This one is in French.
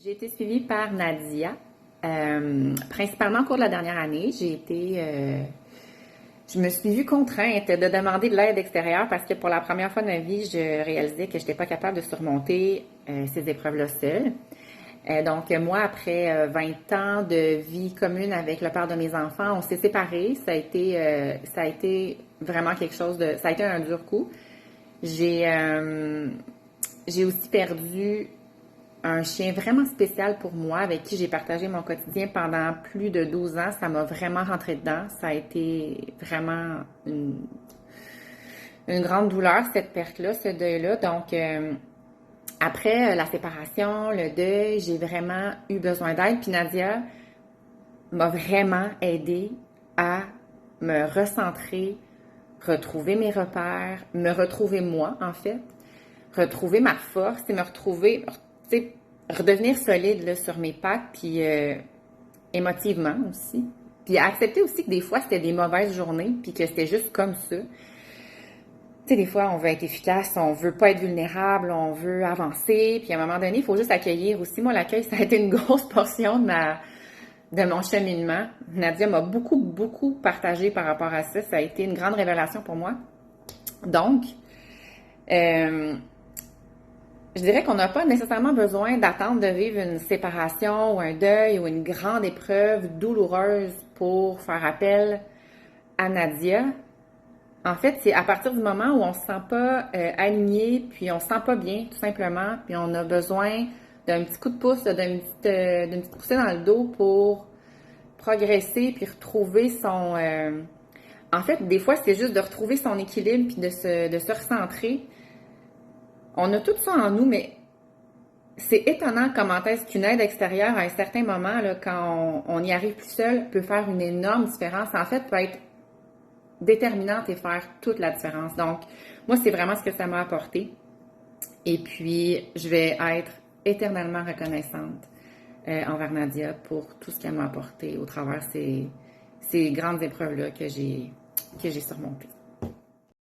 J'ai été suivie par Nadia, principalement au cours de la dernière année. Je me suis vue contrainte de demander de l'aide extérieure parce que pour la première fois de ma vie, je réalisais que je n'étais pas capable de surmonter ces épreuves-là seule. Donc, moi, après 20 ans de vie commune avec le père de mes enfants, on s'est séparés. Ça a été vraiment quelque chose de... Ça a été un dur coup. J'ai, euh, j'ai aussi perdu un chien vraiment spécial pour moi, avec qui j'ai partagé mon quotidien pendant plus de 12 ans. Ça m'a vraiment rentré dedans. Ça a été vraiment une grande douleur, cette perte-là, ce deuil-là. Donc, après la séparation, le deuil, j'ai vraiment eu besoin d'aide. Puis Nadia m'a vraiment aidée à me recentrer, retrouver mes repères, me retrouver moi, en fait, retrouver ma force et me retrouver, tu sais, redevenir solide là, sur mes pattes, puis émotivement aussi. Puis accepter aussi que des fois, c'était des mauvaises journées, puis que c'était juste comme ça. Tu sais, des fois, on veut être efficace, on veut pas être vulnérable, on veut avancer, puis à un moment donné, il faut juste accueillir aussi. Moi, l'accueil, ça a été une grosse portion de mon cheminement. Nadia m'a beaucoup partagé par rapport à ça. Ça a été une grande révélation pour moi. Donc, euh, je dirais qu'on n'a pas nécessairement besoin d'attendre de vivre une séparation ou un deuil ou une grande épreuve douloureuse pour faire appel à Nadia. En fait, c'est à partir du moment où on se sent pas aligné, puis on se sent pas bien, tout simplement, puis on a besoin d'un petit coup de pouce, d'une petite poussée dans le dos pour progresser, puis retrouver son... En fait, des fois, c'est juste de retrouver son équilibre, puis de se recentrer. On a tout ça en nous, mais c'est étonnant comment est-ce qu'une aide extérieure, à un certain moment, là, quand on y arrive plus seul, peut faire une énorme différence. En fait, peut être déterminante et faire toute la différence. Donc, moi, c'est vraiment ce que ça m'a apporté. Et puis, je vais être éternellement reconnaissante envers Nadia pour tout ce qu'elle m'a apporté au travers ces grandes épreuves-là que j'ai surmontées.